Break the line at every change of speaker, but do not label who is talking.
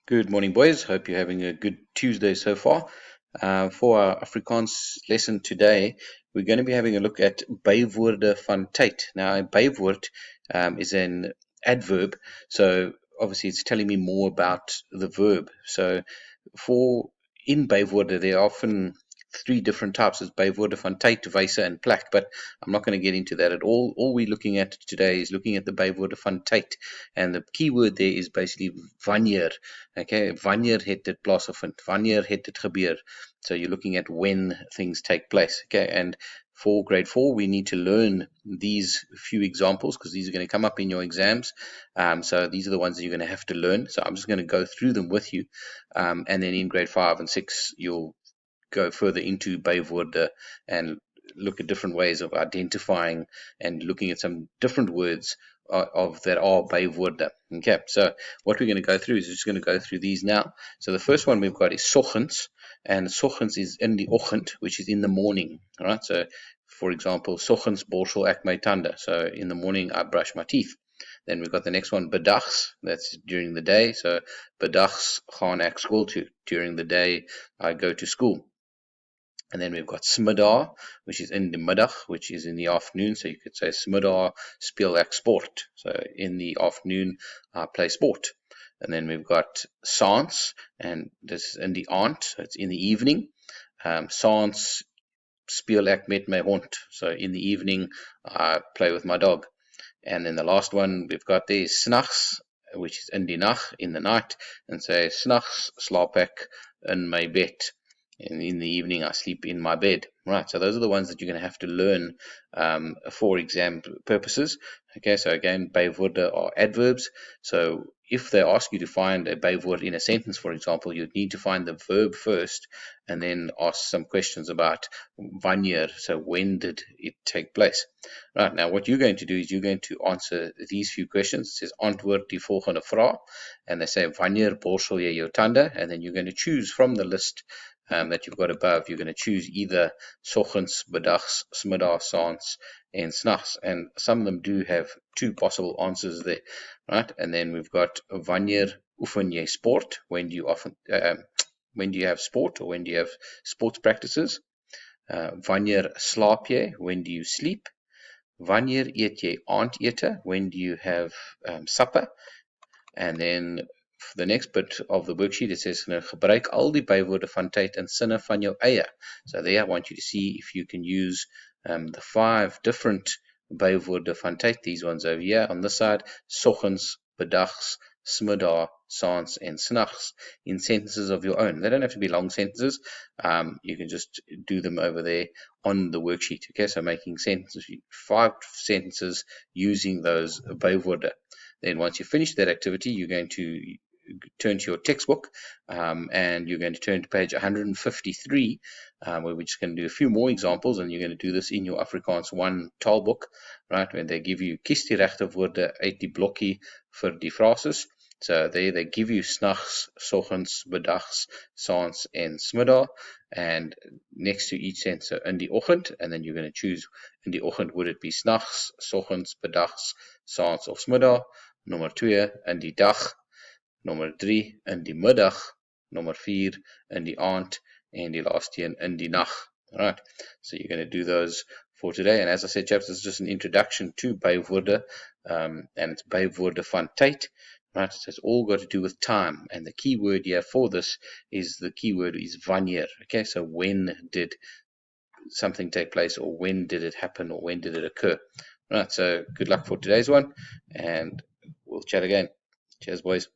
Good morning, boys. Hope you're having a good Tuesday so far. For our Afrikaans lesson today, we're going to be having a look at Bywoorde van Tyd. Now, a bywoord is an adverb, so obviously it's telling me more about the verb. So, for in Bywoorde, there are often three different types: as Bywoorde van Tyd, wyse, and plek. But I'm not going to get into that at all. All we're looking at today is looking at the Bywoorde van Tyd, and the key word there is basically wanneer. Okay, wanneer het dit plaasgevind? Wanneer het dit gebeur? So you're looking at when things take place. Okay, and for grade 4, we need to learn these few examples because these are going to come up in your exams. So these are the ones that you're going to have to learn. So I'm just going to go through them with you. And then in grade 5 and 6, you'll go further into Bywoorde and look at different ways of identifying and looking at some different words of that are Bywoorde. Okay, so what we're going to go through is we're just going to go through these now. So the first one we've got is soggens, and soggens is in the oggend, which is in the morning. All right, so for example, soggens borsel ek my tande. So in the morning I brush my teeth. Then we've got the next one, bedags, that's during the day. So bedags gaan ek skool toe. During the day I go to school. And then we've got smiddag, which is in the middag, which is in the afternoon. So you could say smiddag speel ek sport. So in the afternoon, I play sport. And then we've got saans, and this is in the aand, so it's in the evening. Saans speel ek met my hond. So in the evening, I play with my dog. And then the last one we've got there is s'nachts, which is in die nag, in the night. And say s'nachts slaap ek in my bed. And in the evening I sleep in my bed. Right, so those are the ones that you're going to have to learn for exam purposes. Okay, so again, bywoorde are adverbs. So if they ask you to find a bywoord in a sentence, for example, you'd need to find the verb first and then ask some questions about wanneer, so when did it take place. Right, now what you're going to do is you're going to answer these few questions. It says antwoord die volgende vraag, and they say wanneer borsel jy jou tande, and then you're going to choose from the list that you've got above. You're going to choose either soggens, bedags, smiddag, saans, and s'nachts. And some of them do have two possible answers there, right? And then we've got wanneer oefen jy sport? When do you have sport, or when do you have sports practices? Wanneer slaap jy? When do you sleep? Wanneer eet jy aandete? When do you have supper? And then for the next bit of the worksheet, it says, gebruik al die bywoorde van tyd in sinne van jou eie. So there I want you to see if you can use the 5 different bywoorde van tyd, these ones over here on this side, soggens, bedags, smiddag, saans, and s'nachts, in sentences of your own. They don't have to be long sentences. You can just do them over there on the worksheet. Okay, so making sentences, 5 sentences using those bywoorde. Then once you finish that activity, you're going to turn to your textbook and you're going to turn to page 153 where we're just going to do a few more examples, and you're going to do this in your Afrikaans 1 taalboek, right, when they give you kies die regte woorde uit die blokkie vir die frases. So they give you s'nachts, soggens, bedags, saans, and smiddag, and next to each sentence, so in die oggend, and then you're going to choose in die oggend, would it be s'nachts, soggens, bedags, saans, of smiddag. Nommer 2 in die dag, nommer 3 in die middag, nommer 4 in die aand, and die last een in die nag. Alright, so you're going to do those for today. And as I said, chaps, this is just an introduction to bywoorde, and it's bywoorde van tyd. Right, so it's all got to do with time, and the key word here for this is the key word is wanneer. Okay, so when did something take place, or when did it happen, or when did it occur? Right, so good luck for today's one, and we'll chat again. Cheers, boys.